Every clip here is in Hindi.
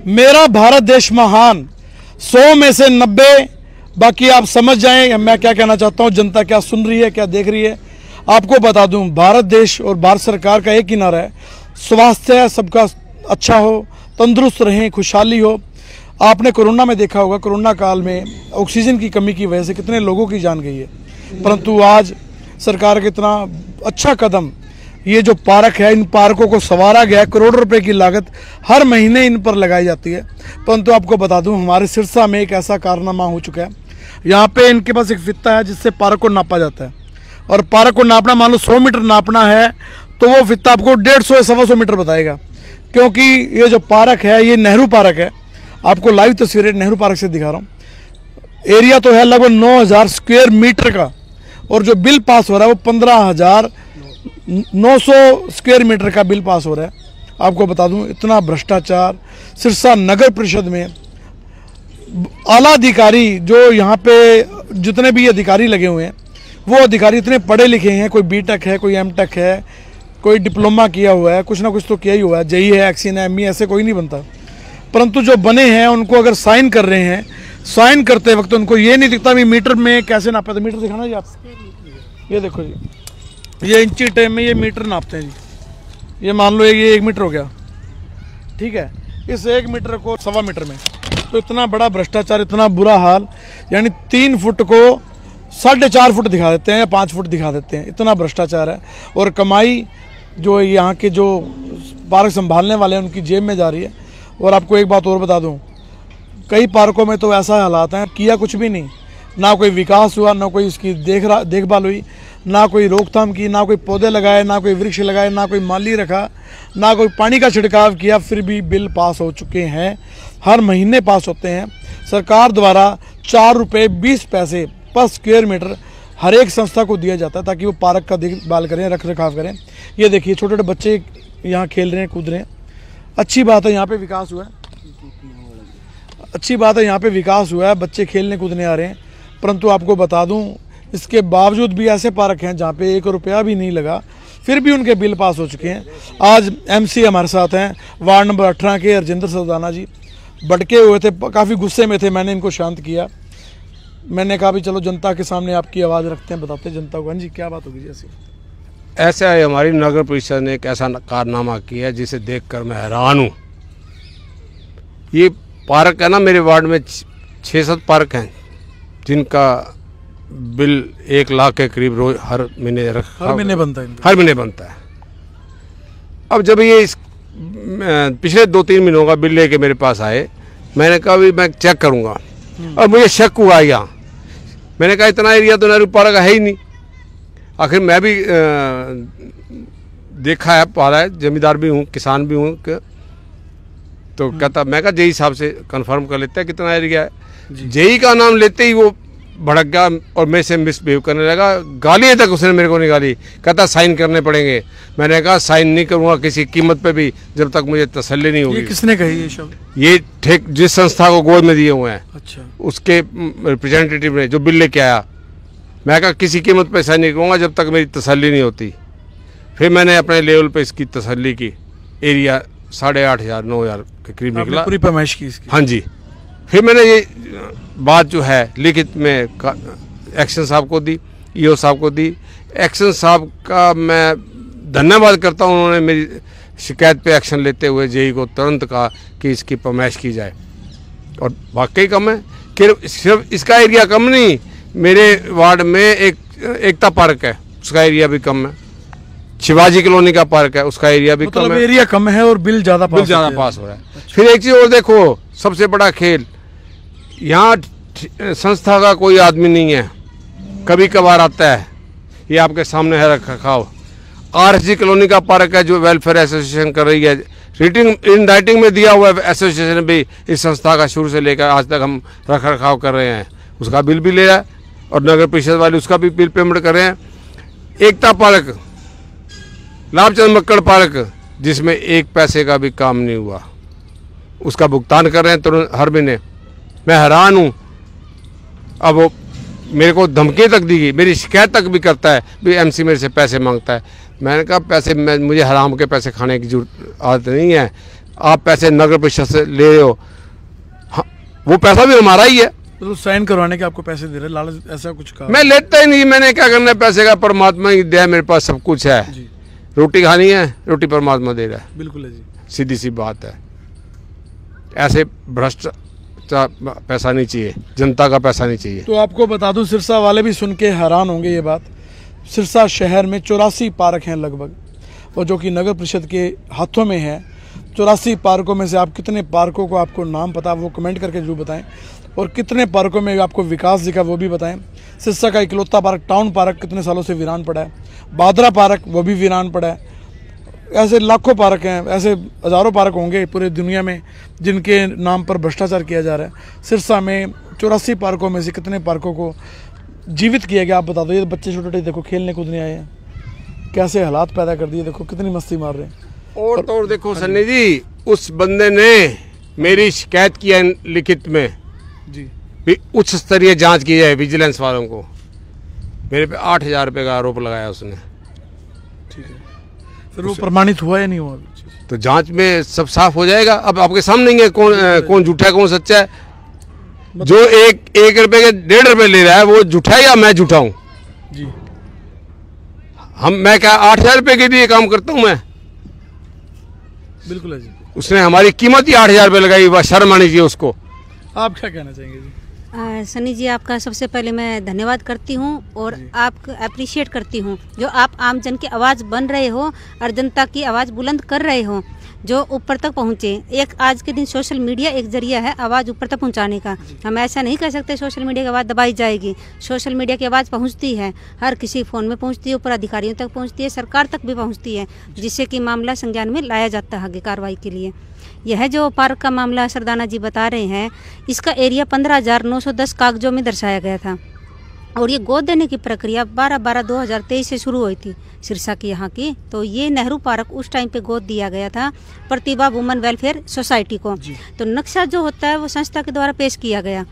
मेरा भारत देश महान, 100 में से 90। बाकी आप समझ जाएं मैं क्या कहना चाहता हूं, जनता क्या सुन रही है, क्या देख रही है। आपको बता दूं, भारत देश और भारत सरकार का एक ही नारा है, स्वास्थ्य सबका अच्छा हो, तंदुरुस्त रहें, खुशहाली हो। आपने कोरोना में देखा होगा, कोरोना काल में ऑक्सीजन की कमी की वजह से कितने लोगों की जान गई है, परंतु आज सरकार का इतना अच्छा कदम, ये जो पार्क है, इन पार्कों को संवारा गया है, करोड़ों रुपए की लागत हर महीने इन पर लगाई जाती है। परंतु आपको बता दूं, हमारे सिरसा में एक ऐसा कारनामा हो चुका है, यहाँ पे इनके पास एक फित्ता है जिससे पार्क को नापा जाता है, और पार्क को नापना, मान लो 100 मीटर नापना है तो वो फित्ता आपको 150 या 125 मीटर बताएगा। क्योंकि ये जो पार्क है, ये नेहरू पार्क है। आपको लाइव तस्वीरें नेहरू पार्क से दिखा रहा हूँ। एरिया तो है लगभग 9000 स्क्वायर मीटर का, और जो बिल पास हो रहा है वो 15,900 स्क्वायर मीटर का बिल पास हो रहा है। आपको बता दूं, इतना भ्रष्टाचार सिरसा नगर परिषद में। आला अधिकारी जो यहाँ पे जितने भी अधिकारी लगे हुए हैं, वो अधिकारी इतने पढ़े लिखे हैं, कोई बीटेक है, कोई एमटेक है, कोई डिप्लोमा किया हुआ है, कुछ ना कुछ तो किया ही हुआ है, जेई है, एक्सीन है, एमई, ऐसे कोई नहीं बनता। परंतु जो बने हैं उनको अगर साइन कर रहे हैं, साइन करते वक्त उनको ये नहीं दिखता भी मीटर में कैसे नापे। तो मीटर दिखाना जी आप, ये देखो जी, ये इंची टेप में ये मीटर नापते हैं जी। ये मान लो ये 1 मीटर हो गया, ठीक है, इस 1 मीटर को 1.25 मीटर में। तो इतना बड़ा भ्रष्टाचार, इतना बुरा हाल, यानी 3 फुट को 4.5 फुट दिखा देते हैं या 5 फुट दिखा देते हैं, इतना भ्रष्टाचार है। और कमाई जो यहाँ के जो पार्क संभालने वाले हैं उनकी जेब में जा रही है। और आपको एक बात और बता दूँ, कई पार्कों में तो ऐसा हालात हैं, किया कुछ भी नहीं, ना कोई विकास हुआ, ना कोई उसकी देखभाल हुई, ना कोई रोकथाम की, ना कोई पौधे लगाए, ना कोई वृक्ष लगाए, ना कोई माली रखा, ना कोई पानी का छिड़काव किया, फिर भी बिल पास हो चुके हैं, हर महीने पास होते हैं। सरकार द्वारा 4 रुपये 20 पैसे पर स्क्वायर मीटर हर एक संस्था को दिया जाता है ताकि वो पार्क का देखभाल करें, रख रखाव करें। ये देखिए छोटे छोटे बच्चे यहाँ खेल रहे हैं, कूद रहे हैं, अच्छी बात है, यहाँ पे विकास हुआ है, अच्छी बात है, यहाँ पे विकास हुआ है, बच्चे खेलने कूदने आ रहे हैं। परंतु आपको बता दूं, इसके बावजूद भी ऐसे पार्क हैं जहाँ पे 1 रुपया भी नहीं लगा, फिर भी उनके बिल पास हो चुके हैं। आज एमसी हमारे साथ हैं, वार्ड नंबर 18 के हरजिंदर सरदाना जी, भटके हुए थे, काफ़ी गुस्से में थे, मैंने इनको शांत किया। मैंने कहा भी चलो जनता के सामने आपकी आवाज़ रखते हैं, बताते हैं जनता को। हाँ जी, क्या बात होगी जी? ऐसा है, हमारी नगर परिषद ने एक ऐसा कारनामा किया जिसे देखकर मैं हैरान हूँ। ये पार्क है ना, मेरे वार्ड में 6-7 पार्क हैं जिनका बिल 1 लाख के करीब रोज हर महीने बनता है। अब जब ये पिछले 2-3 महीनों का बिल लेके मेरे पास आए, मैंने कहा भी मैं चेक करूँगा, और मुझे शक हुआ यहाँ। मैंने कहा इतना एरिया तो नेहरू पार्क है ही नहीं। आखिर मैं भी देखा है, पाला है, जमींदार भी हूँ, किसान भी हूँ। तो कहता, मैं कहा जेई साहब से कंफर्म कर लेते हैं कितना एरिया है। जेई का नाम लेते ही वो भड़क गया और मेरे से मिसबिहेव करने लगा, गाली तक उसने मेरे को निकाली। कहता साइन करने पड़ेंगे। मैंने कहा साइन नहीं करूँगा किसी कीमत पे भी, जब तक मुझे तसल्ली नहीं होगी। ये किसने कही ये शब्द? ये ठेक जिस संस्था को गोद में दिए हुए हैं, अच्छा, उसके रिप्रेजेंटेटिव ने जो बिल लेके आया। मैं कहा किसी कीमत पे साइन नहीं करूँगा जब तक मेरी तसल्ली नहीं होती। फिर मैंने अपने लेवल पे इसकी तसल्ली की। एरिया 8,500-9,000 के करीब निकला, पूरी पैमाइश की इसकी। हाँ जी। फिर मैंने ये बात जो है लिखित में एक्शन साहब को दी, ईओ साहब को दी। एक्शन साहब का मैं धन्यवाद करता हूँ, उन्होंने मेरी शिकायत पे एक्शन लेते हुए जेई को तुरंत कहा कि इसकी पैमाइश की जाए। और वाकई कम है, सिर्फ इसका एरिया कम नहीं, मेरे वार्ड में एकता पार्क है, उसका एरिया भी कम है। शिवाजी कॉलोनी का पार्क है, उसका एरिया भी कम है। एरिया कम है और बिल ज़्यादा पास हो रहा है। फिर एक चीज़ और देखो, सबसे बड़ा खेल, यहाँ संस्था का कोई आदमी नहीं है, कभी कभार आता है, ये आपके सामने है रख रखाव। आरएसजी कॉलोनी का पार्क है जो वेलफेयर एसोसिएशन कर रही है, इन राइटिंग में दिया हुआ है, एसोसिएशन भी इस संस्था का शुरू से लेकर आज तक हम रख रखाव कर रहे हैं, उसका बिल भी ले रहा है, और नगर परिषद वाले उसका भी बिल पेमेंट कर रहे हैं। एकता पार्क, लाभचंद मक्कड़ पार्क, जिसमें 1 पैसे का भी काम नहीं हुआ, उसका भुगतान कर रहे हैं तुरंत हर महीने। मैं हैरान हूँ। अब वो मेरे को धमकी तक दी गई, मेरी शिकायत तक भी करता है भी एमसी मेरे से पैसे मांगता है। मैंने कहा पैसे, मुझे हराम के पैसे खाने की जरूरत आदत नहीं है, आप पैसे नगर परिषद से ले रहे हो, हाँ, वो पैसा भी हमारा ही है। तो साइन करवाने के आपको पैसे दे रहे, लालच ऐसा कुछ कहा? मैं लेता ही नहीं, मैंने क्या करना है पैसे का, परमात्मा की दया, मेरे पास सब कुछ है जी, रोटी खानी है, रोटी परमात्मा दे रहा है। बिल्कुल है जी। सीधी सी बात है, ऐसे भ्रष्ट पैसा नहीं चाहिए, जनता का पैसा नहीं चाहिए। तो आपको बता दूं, सिरसा वाले भी सुन के हैरान होंगे ये बात। सिरसा शहर में 84 पार्क हैं लगभग, और जो कि नगर परिषद के हाथों में है। 84 पार्कों में से आप कितने पार्कों को आपको नाम पता, वो कमेंट करके जरूर बताएं, और कितने पार्कों में आपको विकास दिखा वो भी बताएं। सिरसा का इकलौता पार्क टाउन पार्क कितने सालों से वीरान पड़ा है, बादरा पार्क वो भी वीरान पड़ा है। ऐसे लाखों पार्क हैं, ऐसे हज़ारों पार्क होंगे पूरे दुनिया में जिनके नाम पर भ्रष्टाचार किया जा रहा है। सिरसा में 84 पार्कों में से कितने पार्कों को जीवित किया गया, आप बता दो। ये बच्चे छोटे छोटे देखो खेलने कूदने आए हैं, कैसे हालात पैदा कर दिए, देखो कितनी मस्ती मार रहे हैं। और तो और देखो सन्नी जी, उस बंदे ने मेरी शिकायत किया लिखित में जी, भी उच्च स्तरीय जांच की जाए विजिलेंस वालों को। मेरे पे 8,000 रुपये का आरोप लगाया उसने। ठीक है, फिर वो प्रमाणित हुआ या नहीं हुआ? तो जांच में सब साफ हो जाएगा। अब आपके सामने ही है कौन झूठा है कौन सच्चा है। जो एक रुपए के 1.5 रुपए ले रहा है वो झूठा है या मैं झूठा हूँ? जी, मैं क्या 8,000 रुपये के लिए काम करता हूँ मैं? बिल्कुल है जी। उसने हमारी कीमत ही 8,000 रुपये लगाई, शर्म आनी चाहिए उसको। आप क्या कहना चाहेंगे जी? सनी जी, आपका सबसे पहले मैं धन्यवाद करती हूँ और आपको अप्रिशिएट करती हूँ जो आप आम जन की आवाज़ बन रहे हो और जनता की आवाज़ बुलंद कर रहे हो, जो ऊपर तक पहुँचे। एक आज के दिन सोशल मीडिया एक जरिया है आवाज़ ऊपर तक पहुँचाने का। हम ऐसा नहीं कह सकते सोशल मीडिया की आवाज़ दबाई जाएगी। सोशल मीडिया की आवाज़ पहुँचती है, हर किसी फ़ोन में पहुँचती है, ऊपर अधिकारियों तक पहुँचती है, सरकार तक भी पहुँचती है, जिससे कि मामला संज्ञान में लाया जाता है आगे कार्रवाई के लिए। यह जो पार्क का मामला सरदाना जी बता रहे हैं, इसका एरिया 15,910 कागजों में दर्शाया गया था, और ये गोद देने की प्रक्रिया 12/12/2023 से शुरू हुई थी सिरसा की यहाँ की। तो ये नेहरू पार्क उस टाइम पे गोद दिया गया था प्रतिभा वुमेन वेलफेयर सोसाइटी को। तो नक्शा जो होता है वो संस्था के द्वारा पेश किया गया,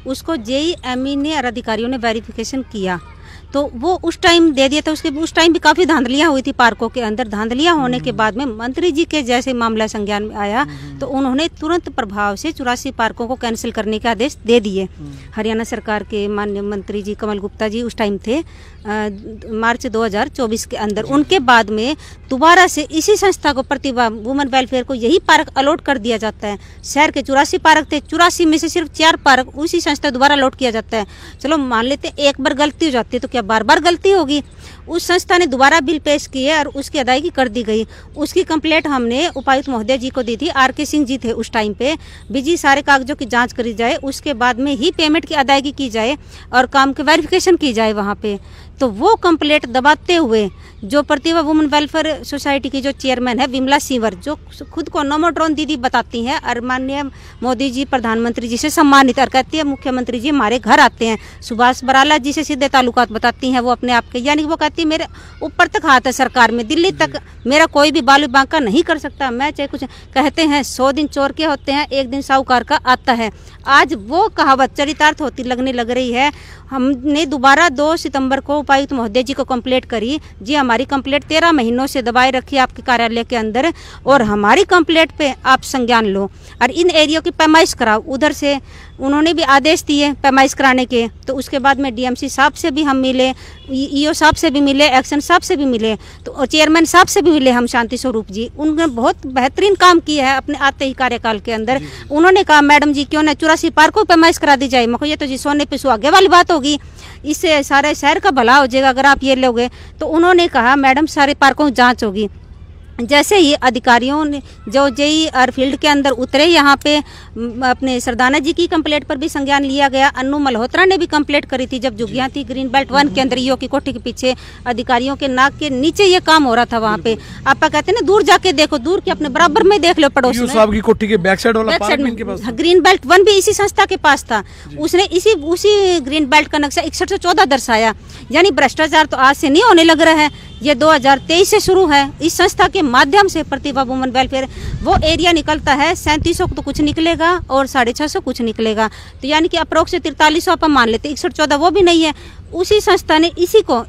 उसको JEME ने और अधिकारियों ने वेरिफिकेशन किया, तो वो उस टाइम दे दिया था। उसके उस टाइम भी काफ़ी धांधलियाँ हुई थी पार्कों के अंदर। धांधलियाँ होने के बाद में मंत्री जी के जैसे मामला संज्ञान में आया तो उन्होंने तुरंत प्रभाव से 84 पार्कों को कैंसिल करने के आदेश दे दिए। हरियाणा सरकार के माननीय मंत्री जी कमल गुप्ता जी उस टाइम थे, मार्च 2024 के अंदर। उनके बाद में दोबारा से इसी संस्था को, प्रतिभा वुमेन वेलफेयर को, यही पार्क अलॉट कर दिया जाता है। शहर के 84 पार्क थे, 84 में से सिर्फ 4 पार्क उसी संस्था द्वारा अलॉट किया जाता है। चलो मान लेते एक बार गलती हो जाती है तो क्या बार बार गलती होगी? उस संस्था ने दोबारा बिल पेश किए और उसकी अदायगी कर दी गई। उसकी कंप्लेंट हमने उपायुक्त महोदय जी को दी थी, RK सिंह जी थे उस टाइम पे। बिजी सारे कागजों की जांच करी जाए, उसके बाद में ही पेमेंट की अदायगी की जाए और काम के वेरिफिकेशन की जाए वहाँ पे। तो वो कंप्लेंट दबाते हुए जो प्रतिभा वुमेन वेलफेयर सोसाइटी की जो चेयरमैन है विमला सिंवर, जो खुद को नोमोड्रोन दीदी बताती हैं और माननीय मोदी जी प्रधानमंत्री जी से सम्मानित, और कहती है मुख्यमंत्री जी हमारे घर आते हैं। सुभाष बराला जी से सीधे ताल्लुकात बताती हैं वो अपने आप के, यानी वो कहती है मेरे ऊपर तक हाथ है सरकार में, दिल्ली तक मेरा कोई भी बालू बांका नहीं कर सकता। मैं चाहे कुछ, कहते हैं 100 दिन चोर के होते हैं, एक दिन साहूकार का आता है। आज वो कहावत चरितार्थ होती लगने लग रही है। हमने दोबारा 2 सितंबर को उपायुक्त महोदय जी को कंप्लेंट करी। जी हमारी कंप्लेंट 13 महीनों से दबाए रखी आपके कार्यालय के अंदर, और हमारी कंप्लेंट पे आप संज्ञान लो और इन एरियो की पैमाइश कराओ। उधर से उन्होंने भी आदेश दिए पैमाइश कराने के। तो उसके बाद में DMC साहब से भी हम मिले, EO साहब से भी मिले, एक्शन साहब से भी मिले, तो चेयरमैन साहब से भी मिले हम, शांति स्वरूप जी। उन्होंने बहुत बेहतरीन काम किया है अपने आते ही कार्यकाल के अंदर। उन्होंने कहा मैडम जी क्यों ना 84 पार्कों पर पैमाइश करा दी जाए। मैं ये तो जी सोने पे सुहागे वाली बात होगी, इससे सारे शहर का भला हो जाएगा अगर आप ये लोगे। तो उन्होंने कहा मैडम सारे पार्कों की जाँच होगी। जैसे ही अधिकारियों ने जो JE और फील्ड के अंदर उतरे, यहाँ पे अपने सरदाना जी की कंप्लेंट पर भी संज्ञान लिया गया। अन्नू मल्होत्रा ने भी कंप्लेंट करी थी जब जुगियाँ थी ग्रीन बेल्ट 1 के अंदर, EO की कोठी के पीछे अधिकारियों के नाक के नीचे ये काम हो रहा था वहाँ पे। आप कहते हैं ना दूर जाके देखो, दूर के अपने बराबर में देख लो, पड़ोस में साहब की कोठी के बैक साइड वाला पार्क में इनके पास था। ग्रीन बेल्ट 1 भी इसी संस्था के पास था। उसने उसी ग्रीन बेल्ट का नक्शा 61 से 14 दर्शाया। यानी भ्रष्टाचार तो आज से नहीं होने लग रहा है, ये 2023 से शुरू है। इस संस्था के माध्यम से प्रतिभा वुमेन वेलफेयर वो एरिया निकलता है, 3700 तो कुछ निकलेगा और 650 कुछ निकलेगा। तो यानी कि अप्रोक्स 4300 आप मान लेते, 6114 वो भी नहीं है। उसी संस्था ने इसी को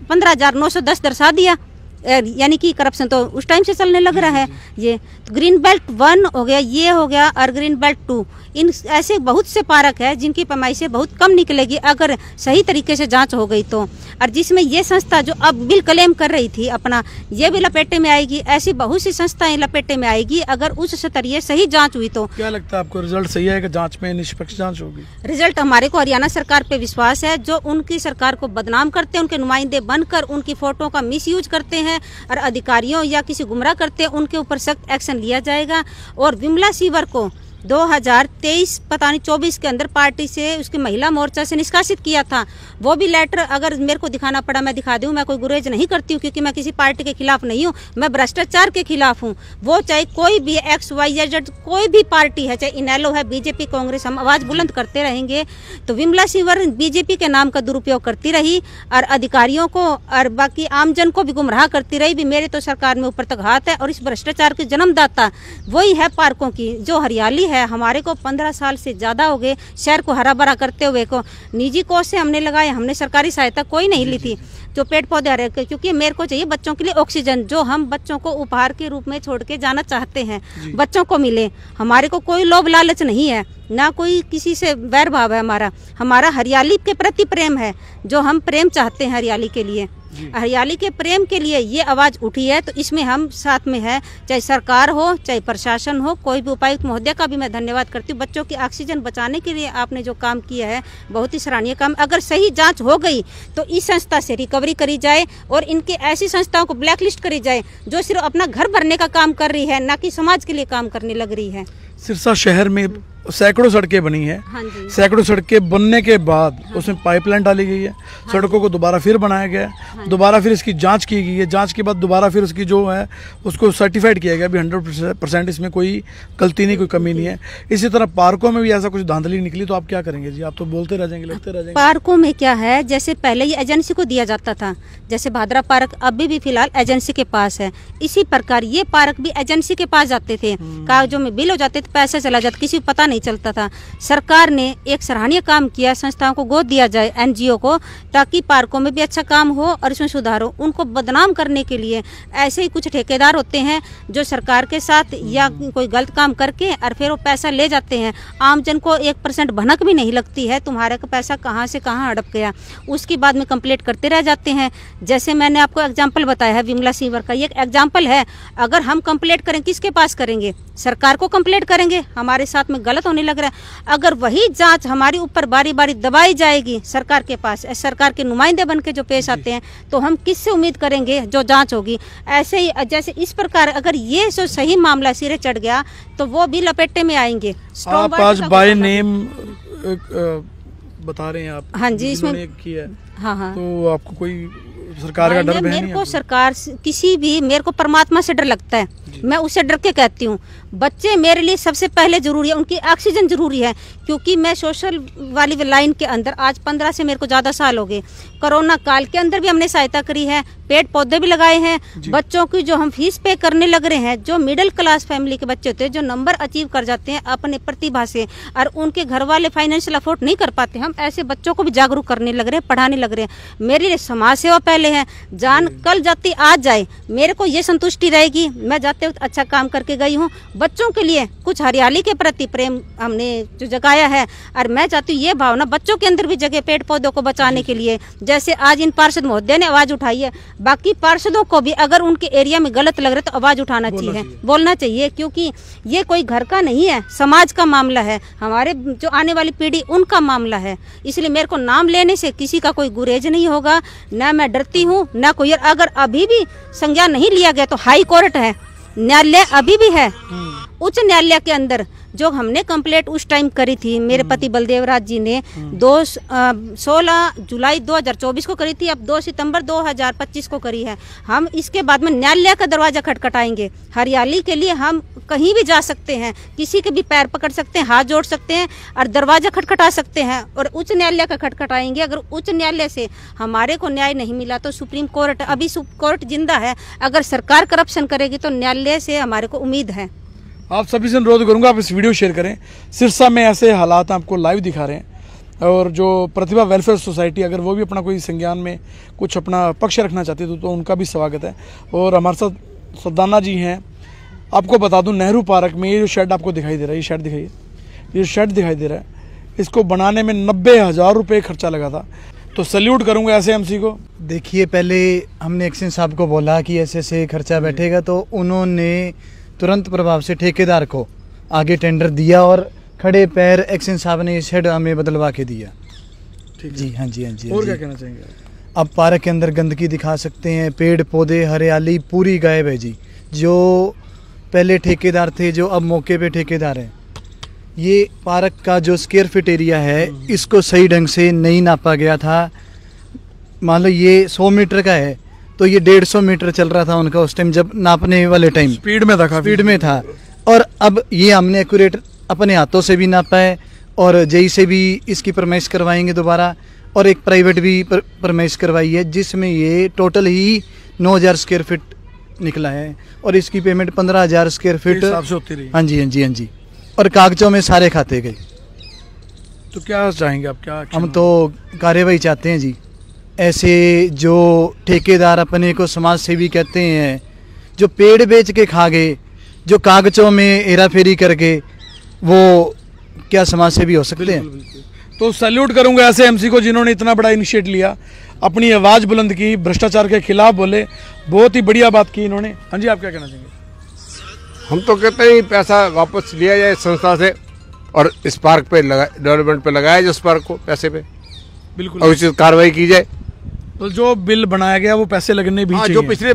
15,910 दर्शा दिया यानी कि करप्शन तो उस टाइम से चलने लग रहा है। ये तो ग्रीन बेल्ट 1 हो गया, ये हो गया, और ग्रीन बेल्ट 2, इन ऐसे बहुत से पार्क है जिनकी पैमाइशें बहुत कम निकलेगी अगर सही तरीके से जांच हो गई तो। और जिसमें ये संस्था जो अब बिल क्लेम कर रही थी अपना, ये भी लपेटे में आएगी। ऐसी बहुत सी संस्थाएं लपेटे में आएगी अगर उस स्तरीय सही जांच हुई तो। क्या लगता है आपको, रिजल्ट सही है कि जांच में निष्पक्ष जांच होगी? रिजल्ट हमारे को हरियाणा सरकार पे विश्वास है। जो उनकी सरकार को बदनाम करते हैं, उनके नुमाइंदे बनकर उनकी फोटो का मिसयूज करते हैं और अधिकारियों या किसी गुमराह करते हैं, उनके ऊपर सख्त एक्शन लिया जाएगा। और विमला सीवर को 2023 पता नहीं 24 के अंदर पार्टी से, उसकी महिला मोर्चा से निष्कासित किया था। वो भी लेटर अगर मेरे को दिखाना पड़ा मैं दिखा दूं। मैं कोई गुरेज नहीं करती हूँ क्योंकि मैं किसी पार्टी के खिलाफ नहीं हूँ, मैं भ्रष्टाचार के खिलाफ हूँ। वो चाहे कोई भी XYZ कोई भी पार्टी है, चाहे इनेलो है, बीजेपी, कांग्रेस, हम आवाज बुलंद करते रहेंगे। तो विमला सीवर बीजेपी के नाम का दुरुपयोग करती रही और अधिकारियों को और बाकी आमजन को भी गुमराह करती रही। भी मेरे तो सरकार में ऊपर तक हाथ है। और इस भ्रष्टाचार के जन्मदाता वही है पार्कों की जो हरियाली है। हमारे को 15 साल से ज्यादा हो गए शहर को हरा भरा करते हुए को। निजी कोष से हमने लगाए, हमने सरकारी सहायता कोई नहीं ली थी। जो पेड़ पौधे हरे, क्योंकि मेरे को चाहिए बच्चों के लिए ऑक्सीजन, जो हम बच्चों को उपहार के रूप में छोड़ के जाना चाहते हैं, बच्चों को मिले। हमारे को कोई लोभ लालच नहीं है, ना कोई किसी से वैर भाव है। हमारा हरियाली के प्रति प्रेम है, जो हम प्रेम चाहते हैं हरियाली के लिए। हरियाली के प्रेम के लिए ये आवाज उठी है, तो इसमें हम साथ में है, चाहे सरकार हो चाहे प्रशासन हो। कोई भी उपायुक्त महोदय का भी मैं धन्यवाद करती हूँ। बच्चों की ऑक्सीजन बचाने के लिए आपने जो काम किया है बहुत ही सराहनीय काम। अगर सही जांच हो गई तो इस संस्था से रिकवरी करी जाए और इनके ऐसी संस्थाओं को ब्लैकलिस्ट करी जाए जो सिर्फ अपना घर भरने का काम कर रही है, ना कि समाज के लिए काम करने लग रही है। सिरसा शहर में सैकड़ों सड़कें बनी है। हाँ जी। सैकड़ों सड़कें बनने के बाद उसमें पाइपलाइन डाली गई है। सड़कों को दोबारा फिर बनाया गया है, दोबारा फिर इसकी जांच की गई है। जांच के बाद दोबारा फिर उसकी जो है उसको सर्टिफाइड किया गया। अभी 100% इसमें कोई गलती नहीं, कोई कमी नहीं है। इसी तरह पार्कों में भी ऐसा कुछ धांधली निकली तो आप क्या करेंगे जी? आप तो बोलते रह जाएंगे, लिखते रह जाएंगे। पार्कों में क्या है, जैसे पहले ये एजेंसी को दिया जाता था, जैसे भादरा पार्क अभी भी फिलहाल एजेंसी के पास है, इसी प्रकार ये पार्क भी एजेंसी के पास जाते थे। कागजों में बिल हो जाते थे, पैसा चला जाता, किसी को पता नहीं चलता था। सरकार ने एक सराहनीय काम किया, संस्थाओं को गोद दिया जाए, NGO को, ताकि पार्कों में भी अच्छा काम हो और इसमें सुधार हो। उनको बदनाम करने के लिए ऐसे ही कुछ ठेकेदार होते हैं जो सरकार के साथ या कोई गलत काम करके और फिर वो पैसा ले जाते हैं। आमजन को 1% भनक भी नहीं लगती है तुम्हारे का पैसा कहाँ से कहाँ हड़प गया। उसके बाद में कंप्लेंट करते रह जाते हैं। जैसे मैंने आपको एग्जाम्पल बताया है विमला सीवर का, ये एक एग्जाम्पल है। अगर हम कंप्लेंट करें किसके पास करेंगे? सरकार को कंप्लेंट करेंगे, हमारे साथ में गलत होने लग रहा है। अगर वही जांच हमारे ऊपर बारी बारी दबाई जाएगी सरकार के पास, सरकार के नुमाइंदे बन के जो पेश आते हैं, तो हम किससे उम्मीद करेंगे जो जांच होगी? ऐसे ही जैसे इस प्रकार अगर ये जो सही मामला सिरे चढ़ गया तो वो भी लपेटे में आएंगे। आप आज बाय नेम बता रहे हैं आप? हाँ जी, इसमें किया है। हाँ। तो आपको कोई सरकार का डर नहीं? मेरे को सरकार किसी भी, मेरे को परमात्मा से डर लगता है। मैं उससे डर के कहती हूँ बच्चे मेरे लिए सबसे पहले जरूरी है, उनकी ऑक्सीजन जरूरी है। क्योंकि मैं सोशल वाली लाइन के अंदर आज 15 से मेरे को ज़्यादा साल हो गए। कोरोना काल के अंदर भी हमने सहायता करी है, पेड़ पौधे भी लगाए हैं। बच्चों की जो हम फीस पे करने लग रहे हैं, जो मिडिल क्लास फैमिली के बच्चे होते हैं, जो नंबर अचीव कर जाते हैं अपने प्रतिभा से और उनके घर वाले फाइनेंशियल अफोर्ड नहीं कर पाते, हम ऐसे बच्चों को भी जागरूक करने लग रहे हैं, पढ़ाने लग रहे हैं। मेरे लिए समाज सेवा पहले है। जान कल जाती आज जाए, मेरे को ये संतुष्टि रहेगी मैं जाते वक्त अच्छा काम करके गई हूँ। बच्चों के लिए कुछ हरियाली के प्रति प्रेम हमने जो जगाया है, और मैं चाहती हूँ ये भावना बच्चों के अंदर भी जगह पेड़ पौधों को बचाने के लिए। जैसे आज इन पार्षद महोदय ने आवाज उठाई है, बाकी पार्षदों को भी अगर उनके एरिया में गलत लग रहा है तो आवाज उठाना चाहिए, बोलना चाहिए। क्योंकि ये कोई घर का नहीं है, समाज का मामला है, हमारे जो आने वाली पीढ़ी उनका मामला है। इसलिए मेरे को नाम लेने से किसी का कोई गुरेज नहीं होगा, ना मैं डरती हूँ ना कोई। अगर अभी भी संज्ञान नहीं लिया गया तो हाई कोर्ट है, न्यायालय अभी भी है। उच्च न्यायालय के अंदर जो हमने कंप्लेंट उस टाइम करी थी, मेरे पति बलदेव राज जी ने 16 जुलाई 2024 को करी थी, अब 2 सितंबर 2025 को करी है। हम इसके बाद में न्यायालय का दरवाजा खटखटाएंगे। हरियाली के लिए हम कहीं भी जा सकते हैं, किसी के भी पैर पकड़ सकते हैं, हाथ जोड़ सकते हैं और दरवाजा खटखटा सकते हैं, और उच्च न्यायालय का खटखटाएंगे। अगर उच्च न्यायालय से हमारे को न्याय नहीं मिला तो सुप्रीम कोर्ट, अभी कोर्ट जिंदा है। अगर सरकार करप्शन करेगी तो न्यायालय से हमारे को उम्मीद है। आप सभी से अनुरोध करूंगा आप इस वीडियो शेयर करें। सिरसा में ऐसे हालात आपको लाइव दिखा रहे हैं। और जो प्रतिभा वेलफेयर सोसाइटी, अगर वो भी अपना कोई संज्ञान में कुछ अपना पक्ष रखना चाहती है तो उनका भी स्वागत है। और हमारे साथ सद्दाना जी हैं। आपको बता दूं, नेहरू पार्क में ये जो शेड आपको दिखाई दे रहा है, ये शेड दिखाइए, ये शेड दिखाई दे रहा है, इसको बनाने में 90,000 रुपये खर्चा लगा था। तो सैल्यूट करूंगा ऐसे एमसी को। देखिए, पहले हमने एक्शन साहब को बोला कि ऐसे ऐसे खर्चा बैठेगा, तो उन्होंने तुरंत प्रभाव से ठेकेदार को आगे टेंडर दिया और खड़े पैर एक्शन साहब ने ये शेड हमें बदलवा के दिया। ठीक जी हाँ जी हाँ जी। और क्या कहना चाहेंगे? अब पार्क के अंदर गंदगी दिखा सकते हैं, पेड़ पौधे हरियाली पूरी गायब है जी। जो पहले ठेकेदार थे, जो अब मौके पे ठेकेदार हैं, ये पार्क का जो स्क्वायर फीट एरिया है इसको सही ढंग से नहीं नापा गया था। मान लो ये 100 मीटर का है तो ये 150 मीटर चल रहा था उनका उस टाइम, जब नापने वाले टाइम स्पीड में था, काफी स्पीड में था। और अब ये हमने एक्यूरेट अपने हाथों से भी नापा है और जेई से भी इसकी परमिश करवाएंगे दोबारा, और एक प्राइवेट भी परमिश करवाई है, जिसमें ये टोटल ही 9,000 स्क्वायर फीट निकला है और इसकी पेमेंट 15,000 स्क्वायर फीट हिसाब से होती रही। हाँ जी हाँ जी हाँ जी। और कागजों में सारे खाते गए। तो क्या चाहेंगे आप? क्या हम तो कार्यवाही चाहते हैं जी। ऐसे जो ठेकेदार अपने को समाज सेवी कहते हैं, जो पेड़ बेच के खा गए, जो कागजों में हेरा फेरी करके, वो क्या समाज सेवी हो सकते हैं? तो सैल्यूट करूंगा ऐसे एमसी को जिन्होंने इतना बड़ा इनिशिएट लिया, अपनी आवाज़ बुलंद की, भ्रष्टाचार के खिलाफ बोले, बहुत ही बढ़िया बात की इन्होंने। हाँ जी, आप क्या कहना चाहेंगे? हम तो कहते हैं पैसा वापस लिया जाए संस्था से और इस पार्क पे डेवलपमेंट पे लगाया जाए, उस पार्क को पैसे पे बिल्कुल, और उचित कार्रवाई की जाए। तो जो बिल बनाया गया वो पैसे लगने भी चाहिए। जो पिछले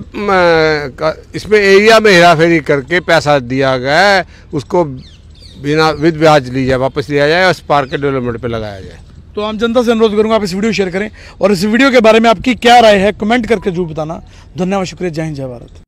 इसमें एरिया में हेराफेरी करके पैसा दिया गया है उसको बिना विद ब्याज ली जाए, वापस लिया जाए और इस पार्क के डेवलपमेंट पे लगाया जाए। तो आम जनता से अनुरोध करूंगा आप इस वीडियो शेयर करें और इस वीडियो के बारे में आपकी क्या राय है कमेंट करके जरूर बताना। धन्यवाद, शुक्रिया, जय हिंद, जय भारत।